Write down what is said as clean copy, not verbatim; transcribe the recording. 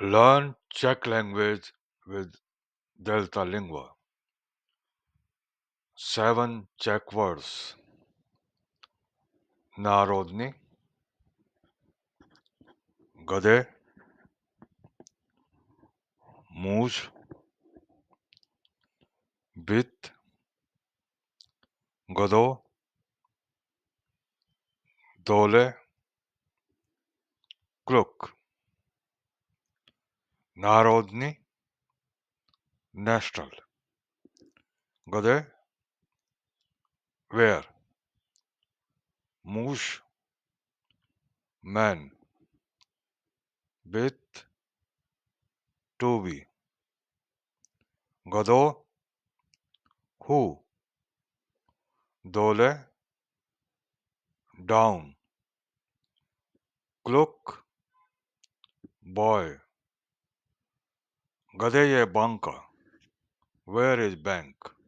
Learn Czech language with Delta Lingua. 7 Czech words. Národní, गधे, muž, byt, गधो, dole, kluk. Národní, national. गधे, where. Muž, man. Byt, to be. गधो, who. Dole, down. Kluk, boy. गधे ये banka. Where is bank?